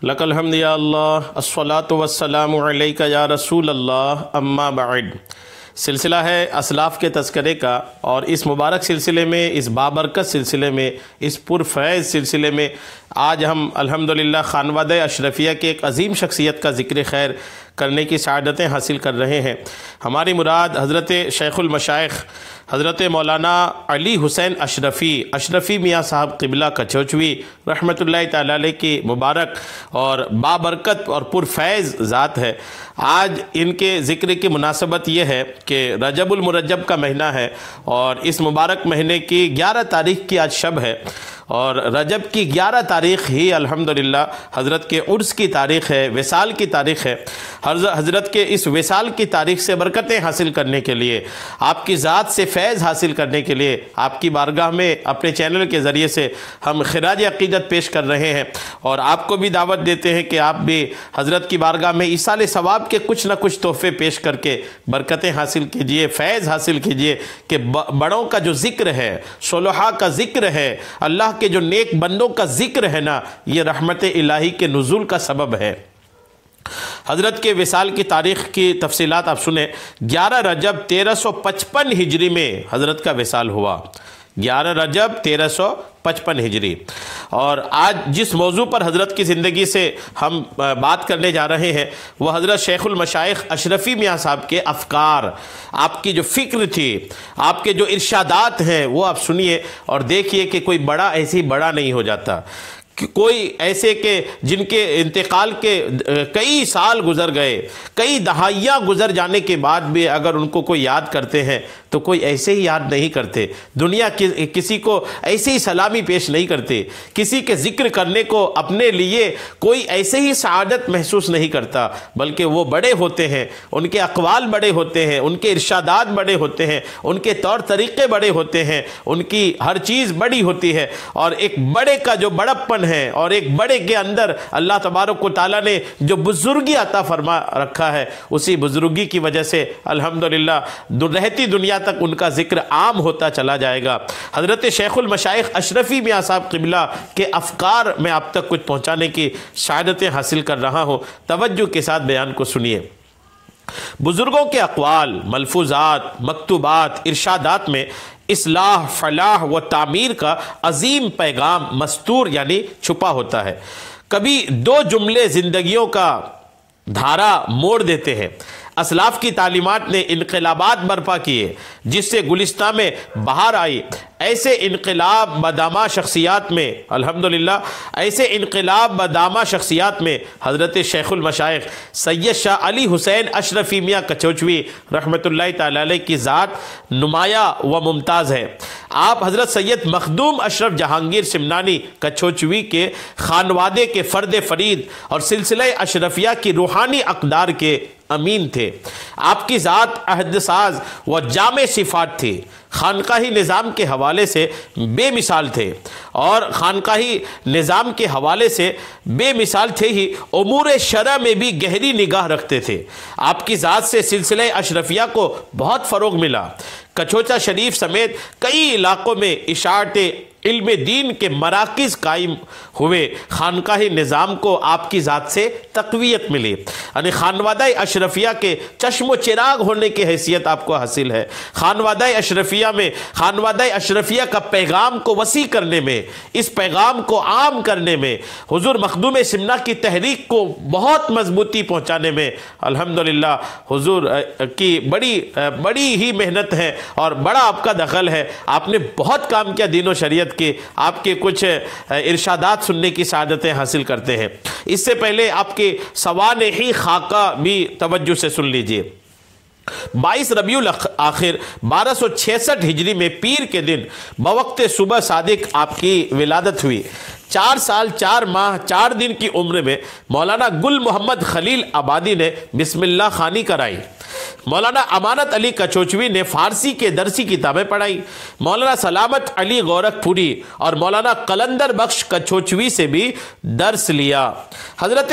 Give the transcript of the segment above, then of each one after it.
लकल हम्द या अल्लाह अस्सलातु वस्सलामु अलैका या रसूल अल्लाह अम्मा बाद। सिलसिला है असलाफ़ के तज़किरे का, और इस मुबारक सिलसिले में, इस बाबरकत सिलसिले में, इस पुरफैज़ सिलसिले में आज हम अल्हम्दुलिल्लाह खानवादे अशरफिया के एक अजीम शख्सियत का ज़िक्र खैर करने की सआदतें हासिल कर रहे हैं। हमारी मुराद हज़रत शेखुल मशाइख़ हज़रत मौलाना अली हुसैन अशरफ़ी मियाँ साहब क़िबला कचौचवी रहमतुल्लाहि तआला अलैह की मुबारक और बाबरकत और पुरफैज़ ज़ात है। आज इनके ज़िक्र की मुनासबत ये है कि रजबुल मुरज्जब का महीना है और इस मुबारक महीने की 11 तारीख़ की आज शब है, और रजब की 11 तारीख़ ही अल्हम्दुलिल्लाह हज़रत के उर्स की तारीख़ है, विसाल की तारीख़ है। हज़रत के इस विसाल की तारीख़ से बरकतें हासिल करने के लिए, आपकी ज़ात से फैज़ हासिल करने के लिए आपकी बारगाह में अपने चैनल के ज़रिए से हम खिराज अक़ीदत पेश कर रहे हैं, और आपको भी दावत देते हैं कि आप भी हज़रत की बारगाह में ईसाल सवाब के कुछ न कुछ तोहफ़े पेश करके बरकतें हासिल कीजिए, फैज़ हासिल कीजिए कि बड़ों का जो ज़िक्र है, सुलहा का ज़िक्र है, अल्लाह के जो नेक बंदों का ज़िक्र है ना, ये रहमत इलाही के नुज़ूल का सबब है। हज़रत के विसाल की तारीख़ की तफसीलात आप सुने। 11 रजब 1355 हिजरी में हज़रत का विसाल हुआ। 11 रजब 1355 हिजरी। और आज जिस मौजू पर हज़रत की ज़िंदगी से हम बात करने जा रहे हैं वह हज़रत शेखुल मशाइख़ अशरफ़ी मियाँ साहब के अफ़कार, आपकी जो फ़िक्र थी, आपके जो इरशादात हैं, वो आप सुनिए और देखिए कि कोई बड़ा ऐसे ही बड़ा नहीं हो जाता। कोई ऐसे के जिनके इंतकाल के कई साल गुजर गए, कई दहाइयाँ गुजर जाने के बाद भी अगर उनको कोई याद करते हैं तो कोई ऐसे ही याद नहीं करते। दुनिया किसी को ऐसे ही सलामी पेश नहीं करते, किसी के ज़िक्र करने को अपने लिए कोई ऐसे ही सआदत महसूस नहीं करता, बल्कि वो बड़े होते हैं, उनके अक़वाल बड़े होते हैं, उनके इरशादात बड़े होते हैं, उनके तौर तरीक़े बड़े होते हैं, उनकी हर चीज़ बड़ी होती है। और एक बड़े का जो बड़प्पन है और एक बड़े के अंदर अल्लाह तबारक व तआला ने जो बुजुर्गी अता फरमा रखा है, उसी बुजुर्गी की वजह से अल्हम्दुलिल्लाह रहती दुनिया तक उनका जिक्र आम होता चला जाएगा। हज़रत शेखुल मशाइख़ अशरफ़ी मियाँ साहब क़िबला के अफ़कार में आप तक कुछ पहुँचाने की सआदतें हासिल कर रहा हूँ। तवज्जो के साथ बयान को सुनिए। बुज़ुर्गों के अक़वाल, मलफूज़ात, मकतूबात, इरशादात में इस्लाह, फलाह व तामीर का अजीम पैगाम मस्तूर यानी छुपा होता है। कभी दो जुमले ज़िंदगियों का धारा मोड़ देते हैं। असलाफ़ की तालीमात ने इनकलाबात बर्पा किए जिससे गुलिस्तान में बाहर आई। ऐसे इनकलाब बदामा शख्सियात में अल्हम्दुलिल्लाह ऐसे इनकलाब बदामा शख्सियात में हज़रत शेखुल मशाइख़ सैयद शाह अली हुसैन अशरफ़ी मियाँ कचौचवी रहमतुल्लाहि तआला अलैह की ज़ात नुमाया व मुमताज़ है। आप हज़रत सैयद मखदूम अशरफ जहांगीर सिमनानी कचौचवी के खानवादे के फ़र्द फ़रीद और सिलसिला अशरफिया की रूहानी अक़दार के अमीन थे। आपकी ज़ात अहदसाज व जामे सिफ़ात थी। खानकाही निज़ाम के हवाले से बेमिसाल थे, और खानकाही निज़ाम के हवाले से बेमिसाल थे ही उमूर शरअ में भी गहरी निगाह रखते थे। आपकी ज़ात से सिलसिला अशरफिया को बहुत फ़रोग़ मिला। कचौचा शरीफ समेत कई इलाक़ों में इशाअत इल्म दीन के मराकिज़ कायम हुए। खानकाही निज़ाम को आपकी ज़ात से तक़वियत मिली, यानी खानवादा अशरफिया के चश्मो चिराग होने की हैसियत आपको हासिल है। खानवादा अशरफिया में, खानवादा अशरफिया का पैगाम को वसी करने में, इस पैगाम को आम करने में, हुज़ूर मखदूम सिमना की तहरीक को बहुत मजबूती पहुँचाने में अल्हम्दुलिल्लाह हुज़ूर की बड़ी ही मेहनत है और बड़ा आपका दखल है। आपने बहुत काम किया दीन व शरीयत के। आपके कुछ इरशादात सुनने की सआदतें हासिल करते हैं। इससे पहले आपके सवाल ही खाका भी तवज्जो से सुन लीजिए। 22 रबीउल आखिर 1266 हिजरी में पीर के दिन बवक्त सुबह सादिक आपकी विलादत हुई। 4 साल 4 माह 4 दिन की उम्र में मौलाना गुल मोहम्मद खलील आबादी ने बिस्मिल्लाह खानी कराई। मौलाना अमानत अली कचौचवी ने फ़ारसी के दरसी किताबें पढ़ाई। मौलाना सलामत अली गोरखपुरी और मौलाना कलंदर बख्श कचौचवी से भी दर्स लिया। हज़रत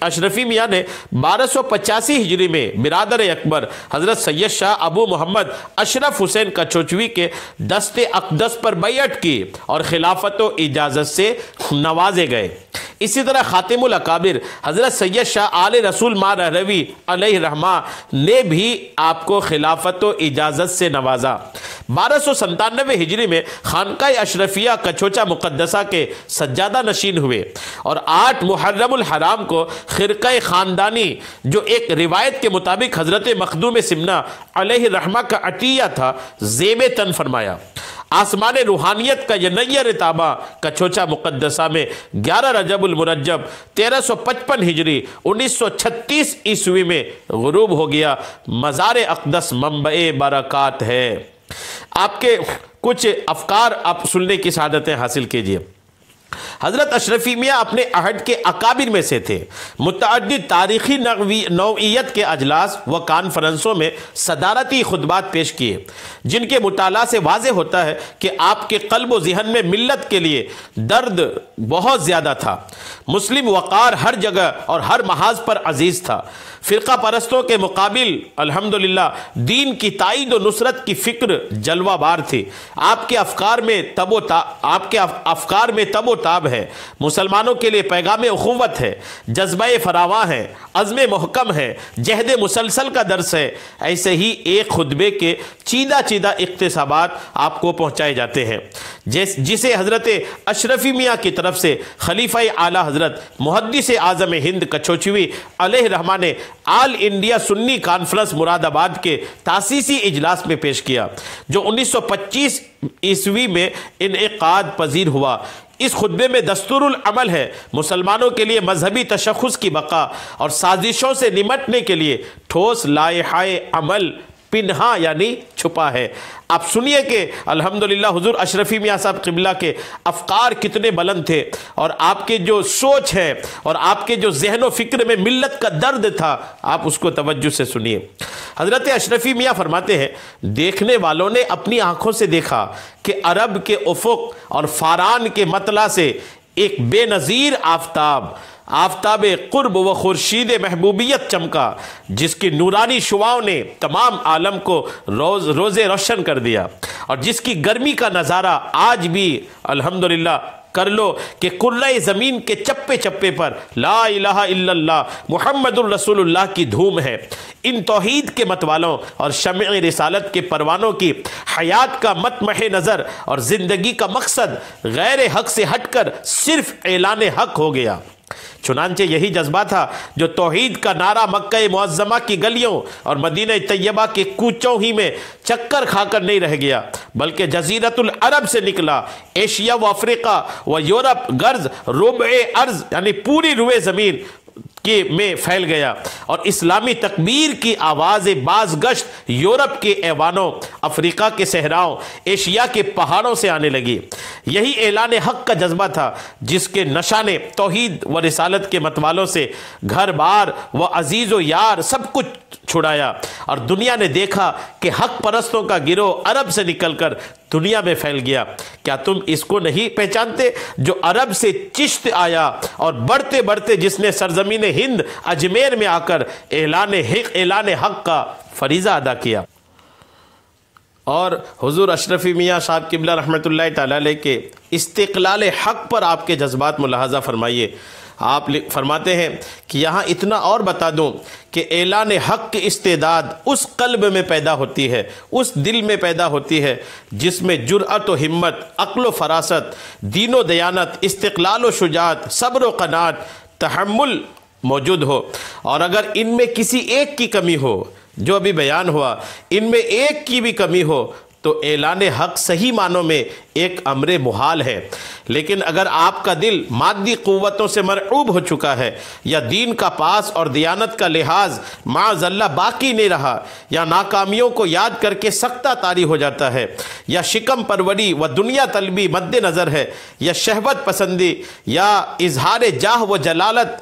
अशरफ़ी मियाँ ने 1285 हिजरी में बिरादर अकबर हज़रत सैयद शाह अबू मोहम्मद अशरफ हुसैन कचौचवी के दस्ते अक़दस पर बैअत की और खिलाफत व इजाज़त से नवाजे गए। इसी तरह खातिमुल अकाबिर हज़रत सैयद शाह आले रसूल मा रहलवी अलैहि रहमा ने भी आपको खिलाफत व इजाज़त से नवाजा। 1297 हिजरी में खानकाह अशरफिया कछोचा मुक़द्दसा के सज्जादा नशीन हुए और 8 मुहर्रमुल हराम को खिरक़ा ख़ानदानी, जो एक रिवायत के मुताबिक हज़रत मखदूम सिमना अलैहि रहमा का अतिया था, ज़ेब तन फरमाया। आसमान रूहानियत का यह नय्यर ताबा कछोचा मुक़द्दसा में 11 रजबुल मुरज्जब 1355 हिजरी 1936 ईस्वी में गुरूब हो गया। मज़ार अक़दस मंबए बरक़ात है। आपके कुछ अफ़कार आप सुनने की सआदतें हासिल कीजिए। हज़रत अशरफी मियाँ अपने अहद के अकाबिर में से थे। मुतअद्दिद तारीख़ी नौइयत के अजलास व कॉन्फ्रेंसों में सदारती खुतबात पेश किए, जिनके मुताला से वाज़े होता है कि आपके क़ल्ब व ज़हन में मिल्लत के लिए दर्द बहुत ज़्यादा था। मुस्लिम वक़ार हर जगह और हर महाज पर अजीज़ था। फ़िरक़ा परस्तों के मुकाबिल अल्हम्दुलिल्लाह दीन की ताईद व नुसरत की फ़िक्र जलवाबार थी। आपके अफ़कार में तबो ताब है। मुसलमानों के लिए पैगाम उख़ुव्वत है, जज्बा फरावां है, अज़्म मोहकम है, जहद मुसलसल का दर्स है। ऐसे ही एक खुतबे के चीदा चीदा इक़्तिसाबात आपको पहुँचाए जाते हैं, जिसे हज़रत अशरफी मियाँ की तरफ से खलीफा आला हज़रत मुहद्दिस आज़म हिंद कछोचवी अलैहि रहमा ने आल इंडिया सुन्नी कॉन्फ्रेंस मुरादाबाद के तासीसी इजलास में पेश किया, जो 1925 ईस्वी में इनेकाद पजीर हुआ। इस खुतबे में दस्तूरुल अमल है मुसलमानों के लिए मजहबी तशख़्ख़ुस की बका और साजिशों से निमटने के लिए ठोस लाइहाए अमल पिन्हा यानी छुपा है। आप सुनिए कि अल्हम्दुलिल्लाह हुज़ूर अशरफी मियाँ साहब क़िबला के अफ़कार कितने बुलंद थे और आपके जो सोच है और आपके जो ज़हन व फ़िक्र में मिल्लत का दर्द था, आप उसको तवज्जुह से सुनिए। हज़रत अशरफी मियाँ फरमाते हैं, देखने वालों ने अपनी आँखों से देखा कि अरब के उफ़ुक़ और फ़ारान के मतला से एक बेनज़ीर आफ़ताब क़ुर्ब व खुर्शीद महबूबियत चमका, जिसकी नूरानी शुआओं ने तमाम आलम को रोज़े रोशन कर दिया और जिसकी गर्मी का नज़ारा आज भी अल्हम्दुलिल्लाह कर लो कि कुर्रे ज़मीन के चप्पे चप्पे पर ला इलाहा इल्लल्लाह मुहम्मदुर रसूलुल्लाह की धूम है। इन तौहीद के मतवालों और शम्ए रिसालत के परवानों की हयात का मतमह नज़र और ज़िंदगी का मकसद गैर हक से हटकर सिर्फ ऐलान हक हो गया। चुनांचे यही जज्बा था जो तौहीद का नारा मक्का मुअज़्ज़मा की गलियों और मदीना तैयबा के कूचों ही में चक्कर खाकर नहीं रह गया, बल्कि जज़ीरतुल अरब से निकला, एशिया व अफ्रीका व यूरोप गर्ज रुबए अर्ज़ यानी पूरी रुए ज़मीन के में फैल गया और इस्लामी तकबीर की आवाज़ बाज़गश्त यूरोप के ऐवानों, अफ्रीका के सहराओं, एशिया के पहाड़ों से आने लगी। यही ऐलान हक़ का जज्बा था जिसके नशा ने तौहीद व रिसालत के मतवालों से घर बार व अजीज़ व यार सब कुछ छुड़ाया और दुनिया ने देखा कि हक़ परस्तों का गिरोह अरब से निकलकर दुनिया में फैल गया। क्या तुम इसको नहीं पहचानते जो अरब से चिश्त आया और बढ़ते बढ़ते जिसने सरजमीन हिंद अजमेर में आकर ऐलान हक़ का फरीज़ा अदा किया। और हुज़ूर अशरफी मियाँ साहब क़िबला रहमतुल्लाहि तआला अलैह के इस्तिक़लाल हक़ पर आपके जज्बात मुलाहज़ा फरमाइए। आप फरमाते हैं कि यहाँ इतना और बता दूँ कि ऐलान हक़ की इस्तेदाद उस क़ल्ब में पैदा होती है, उस दिल में पैदा होती है जिसमें जुर्अत व हिम्मत, अक़्ल व फ़रासत, दीन व दयानत, इस्तिक़लाल व शुजाअत, सब्र व क़नाअत, तहम्मुल मौजूद हो। और अगर इनमें किसी एक की कमी हो, जो अभी बयान हुआ, इनमें एक की भी कमी हो तो ऐलान हक़ सही मानों में एक अम्र मुहाल है। लेकिन अगर आपका दिल मादी क़ुव्वतों से मरऊब हो चुका है या दीन का पास और दियानत का लिहाज माअज़ल्लाह बाकी नहीं रहा या नाकामियों को याद करके सख्ता तारी हो जाता है या शिकम परवरी व दुनिया तलबी मद्देनज़र है या शहवत पसंदी या इजहार जाह व जलालत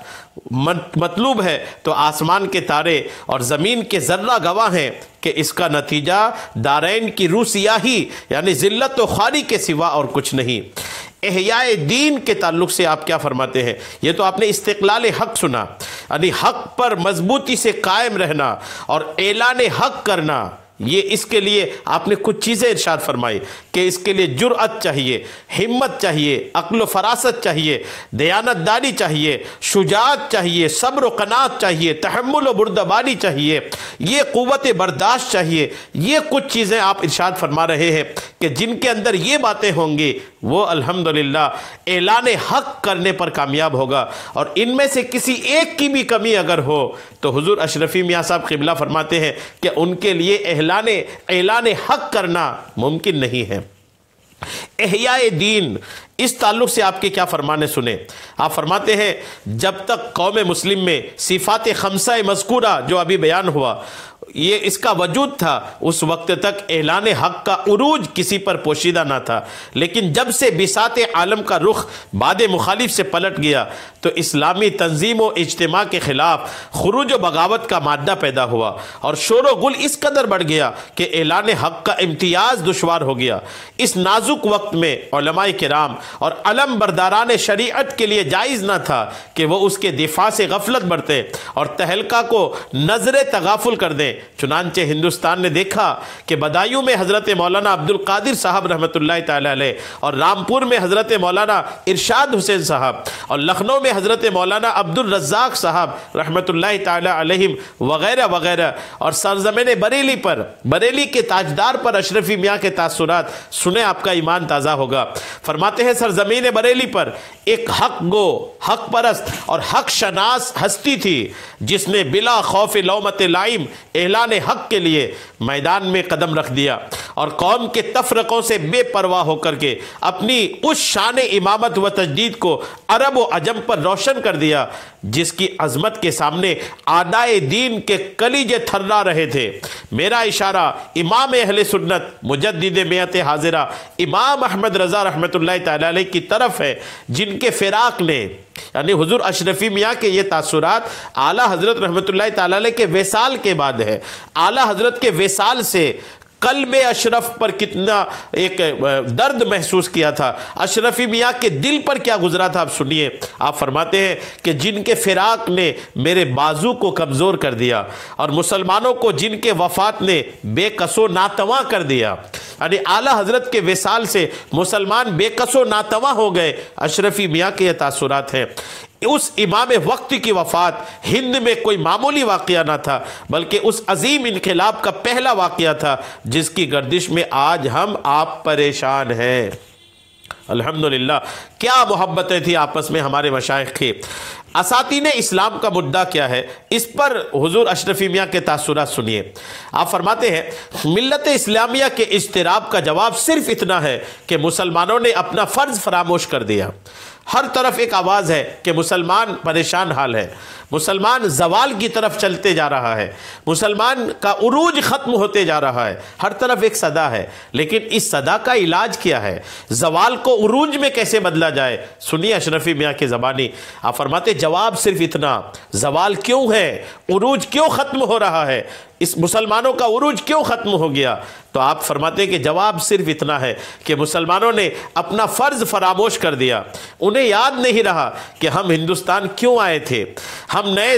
मतलूब है, तो आसमान के तारे और ज़मीन के ज़र्रा गवाह हैं कि इसका नतीजा दारैन की रूह सियाही यानी ज़िल्लत व ख़ारी के सिवा और कुछ नहीं। एहयाए दीन के ताल्लुक़ से आप क्या फरमाते हैं? ये तो आपने इस्तिक़लाल हक़ सुना, यानी हक़ पर मजबूती से कायम रहना और ऐलान हक़ करना, ये इसके लिए आपने कुछ चीज़ें इरशाद फरमाई कि इसके लिए जुर्अत चाहिए, हिम्मत चाहिए, अक्ल फरासत चाहिए, दयानतदारी चाहिए, शुजाअत चाहिए, सब्र व क़नाअत चाहिए, तहम्मुल व बुर्दबारी चाहिए, ये क़ुव्वत बर्दाश्त चाहिए। ये कुछ चीज़ें आप इरशाद फरमा रहे हैं कि जिनके अंदर ये बातें होंगी वो अल्हम्दुलिल्लाह ऐलान हक़ करने पर कामयाब होगा। और इनमें से किसी एक की भी कमी अगर हो तो हुज़ूर अशरफी मियाँ साहब क़िबला फरमाते हैं कि उनके लिए ऐलान हक़ करना मुमकिन नहीं है। एहयाए दीन, इस ताल्लुक़ से आपके क्या फरमाने सुने? आप फरमाते हैं जब तक कौम मुस्लिम में सिफ़ात खमसा मज़कूरा जो अभी बयान हुआ ये इसका वजूद था, उस वक्त तक ऐलान हक़ का उरूज किसी पर पोशीदा ना था। लेकिन जब से बिसात आलम का रुख बाद मुखालिफ से पलट गया तो इस्लामी तंजीम व इज्तिमा के ख़िलाफ़ खुरूज व बगावत का मादा पैदा हुआ और शोर व गुल इस कदर बढ़ गया कि ऐलान हक़ का इम्तियाज़ दुश्वार हो गया। इस नाजुक वक्त में उलमाए किराम और अलम बरदारान शरीअत के लिए जायज़ न था कि वह उसके दिफा से गफलत बरते और तहलका को नजर तगाफुल कर दें। चुनांचे हिंदुस्तान ने देखा कि बदायूं में हज़रत मौलाना अब्दुल कादिर साहब रहमतुल्लाह तआला अलैह और रामपुर में हज़रत मौलाना इरशाद हुसैन साहब और लखनऊ में हज़रत मौलाना अब्दुल रज़्ज़ाक़ साहब रहमतुल्लाह तआला अलैहिम वगैरह वगैरह और सरज़मीन बरेली पर, बरेली के ताजदार पर अशरफी मियाँ के तासुरात सुने, आपका ईमान ताज़ा होगा। फरमाते हैं सरज़मीन बरेली पर एक हक गो, हक परस्त और हक शनास हस्ती थी जिसने बिला खौफ लौमत लाइम ऐलान हक के लिए मैदान में कदम रख दिया और कौम के तफरकों से बेपरवाह होकर के अपनी उस शान इमामत व तजदीद को अरब व अजम पर रोशन कर दिया जिसकी अजमत के सामने आदाए दीन के कलीजे थर्रा रहे थे। मेरा इशारा इमाम अहले सुन्नत मुजद्दिद मियत हाजिरा इमाम अहमद रज़ा रहमतुल्लाह तआला अलैह की तरफ है, जिनके फ़िराक ने यानी हुजूर अशरफी मियाँ के ये तासुरात आला हज़रत रहमतुल्लाह तआला अलैह के वेसाल के बाद है। आला हज़रत के वेसाल से कल्बे अशरफ पर कितना एक दर्द महसूस किया था, अशरफी मियाँ के दिल पर क्या गुजरा था, आप सुनिए। आप फरमाते हैं कि जिनके फिराक ने मेरे बाजू को कमज़ोर कर दिया और मुसलमानों को जिनके वफात ने बेकसो नातवा कर दिया, यानी आला हज़रत के विसाल से मुसलमान बेकसो नातवा हो गए। अशरफी मियाँ के ये तासुरात हैं। उस इमाम वक्त की वफ़ात हिंद में कोई मामूली वाक़या ना था, बल्कि उस अजीम इनक़िलाब का पहला वाक़या था जिसकी गर्दिश में आज हम आप परेशान हैं। अल्हम्दुलिल्लाह, क्या मोहब्बतें थी आपस में हमारे मशाइख की। असातीन इस्लाम का मुद्दा क्या है, इस पर हुजूर अशरफी मियाँ के तासुरात सुनिए। आप फरमाते हैं मिल्लत इस्लामिया के इज्तिराब का जवाब सिर्फ इतना है कि मुसलमानों ने अपना फ़र्ज़ फरामोश कर दिया। हर तरफ एक आवाज़ है कि मुसलमान परेशान हाल है, मुसलमान जवाल की तरफ चलते जा रहा है, मुसलमान का उरूज ख़त्म होते जा रहा है। हर तरफ एक सदा है, लेकिन इस सदा का इलाज क्या है, जवाल को उरूज में कैसे बदला जाए? सुनिए अशरफी मियाँ की ज़बानी। आप फरमाते जवाब सिर्फ इतना, जवाल क्यों है, उरूज क्यों ख़त्म हो रहा है, इस मुसलमानों का उरूज क्यों ख़त्म हो गया? तो आप फरमाते कि जवाब सिर्फ इतना है कि मुसलमानों ने अपना फ़र्ज़ फरामोश कर दिया। उन्हें याद नहीं रहा कि हम हिंदुस्तान क्यों आए थे। हमने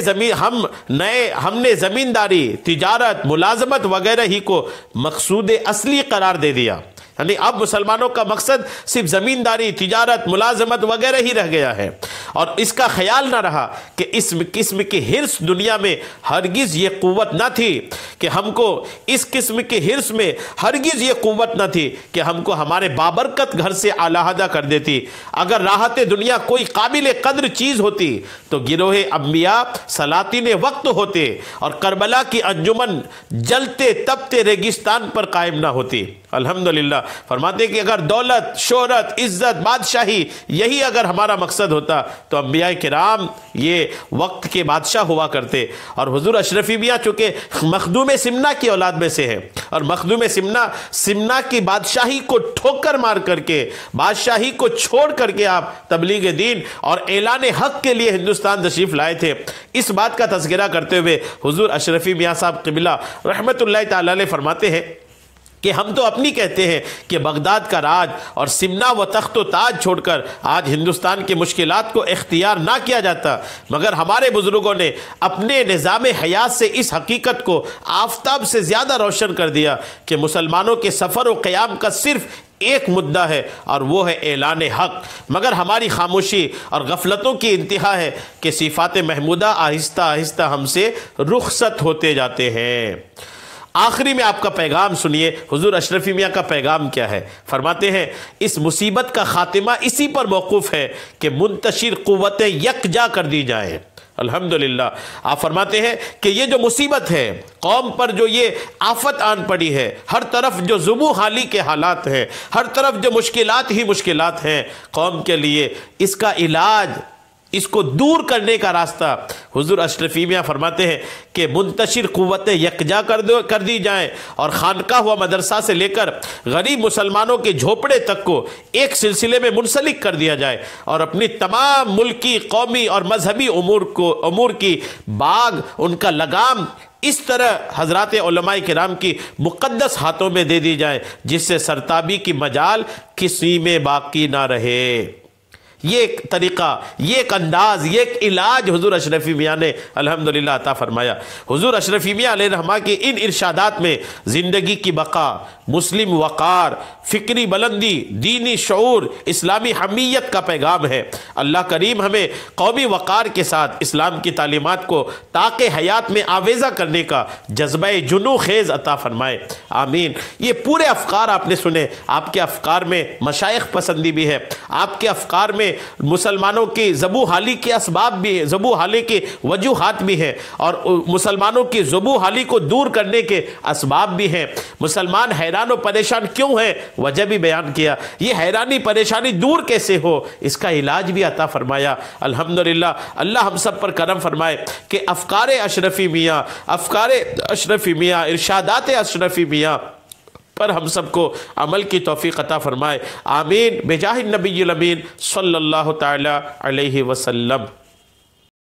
ज़मींदारी, तिजारत, मुलाजमत वगैरह ही को मकसूद असली करार दे दिया। यानी अब मुसलमानों का मकसद सिर्फ ज़मींदारी, तिजारत, मुलाजमत वगैरह ही रह गया है और इसका ख्याल ना रहा कि इस किस्म की हिर्स दुनिया में हरगिज़ ये क़ुव्वत ना थी कि हमको इस किस्म के हिर्स में हरगिज़ ये क़ुव्वत ना थी कि हमको हमारे बाबरकत घर से आलाहदा कर देती। अगर राहत दुनिया कोई काबिल कद्र चीज़ होती तो गिरोहे अम्बिया सलातीन वक्त होते और करबला की अंजुमन जलते तपते रेगिस्तान पर कायम ना होती। अल्हम्दुलिल्लाह, फरमाते कि अगर दौलत, शोहरत, इज्जत, बादशाही यही अगर हमारा मकसद होता तो अंबिया किराम ये वक्त के बादशाह हुआ करते। और हुजूर अशरफी मियाँ चूँकि मखदूम सिमना की औलाद में से हैं और मखदूम सिमना की बादशाही को ठोकर मार करके, बादशाही को छोड़ करके आप तबलीग दीन और ऐलान हक के लिए हिंदुस्तान तशरीफ़ लाए थे। इस बात का तज़किरा करते हुए हुजूर अशरफी मियाँ साहब क़िबला रहमतुल्लाह तआला अलैह फरमाते हैं कि हम तो अपनी कहते हैं कि बगदाद का राज और सिमना व तख्त व ताज छोड़कर आज हिंदुस्तान की मुश्किलात को इख्तियार ना किया जाता, मगर हमारे बुज़ुर्गों ने अपने निज़ाम हयात से इस हकीकत को आफताब से ज़्यादा रोशन कर दिया कि मुसलमानों के सफ़र व क़याम का सिर्फ़ एक मुद्दा है और वो है ऐलान हक़। मगर हमारी खामोशी और गफलतों की इंतहा है कि सिफ़ात महमूदा आहिस्ता आहिस्ता हमसे रुखसत होते जाते हैं। आखिरी में आपका पैगाम सुनिए, हुजूर अशरफी मियाँ का पैगाम क्या है। फरमाते हैं इस मुसीबत का खातिमा इसी पर मौकूफ़ है कि मुंतशिर क़ुव्वतें यकजा कर दी जाएँ। अल्हम्दुलिल्लाह। आप फरमाते हैं कि ये जो मुसीबत है, कौम पर जो ये आफत आन पड़ी है, हर तरफ जो ज़ुबू हाली के हालात हैं, हर तरफ जो मुश्किलात ही मुश्किलात हैं कौम के लिए, इसका इलाज, इसको दूर करने का रास्ता हुजूर अशरफी मियाँ फरमाते हैं कि मुंतशिर क़ुव्वतें यकजा कर दी जाएँ और खानका हुआ मदरसा से लेकर गरीब मुसलमानों के झोपड़े तक को एक सिलसिले में मुंसलिक कर दिया जाए और अपनी तमाम मुल्की, कौमी और मजहबी उमूर की बाग, उनका लगाम इस तरह हज़रात उलमाए किराम की मुक़द्दस हाथों में दे दी जाए जिससे सरताबी की मजाल किसी में बाकी ना रहे। ये एक तरीक़ा, ये एक अंदाज़, ये एक इलाज हुजूर अशरफी मियाँ ने अल्हम्दुलिल्लाह अता फरमाया। हुजूर अशरफी मियाँ अलैहिर्रहमा के इन इरशादात में ज़िंदगी की बका, मुस्लिम वक़ार, फ़िक्री बुलंदी, दीनी शऊर, इस्लामी हमीयत का पैगाम है। अल्लाह करीम हमें कौमी वक़ार के साथ इस्लाम की तालीमात को ताक़े हयात में आवेज़ा करने का जज्बा जुनू ख़ेज़ अता फ़रमाए, आमीन। ये पूरे अफ़कार आपने सुने, आपके अफ़कार में मशाइख़ पसंदी भी है, आपके अफ़कार में मुसलमानों की ज़बू हाली के असबाब भी है, ज़बू हाली के वजूहात भी हैं और मुसलमानों की ज़बू हाली को दूर करने के असबाब भी हैं। मुसलमान हैरान और परेशान क्यों है, वजह भी बयान किया। ये हैरानी परेशानी दूर कैसे हो, इसका इलाज भी अता फरमाया। अल्हम्दुलिल्लाह। अल्लाह हम सब पर करम फरमाए कि अफ़कार अशरफी मियाँ, अफ़कार अशरफी मियाँ, इरशादात अशरफी मियाँ पर हम सबको अमल की तौफीक अता फरमाए, आमीन। बेजाहिन नबील अमीन सल्लल्लाहु तआला अलैहि वसल्लम।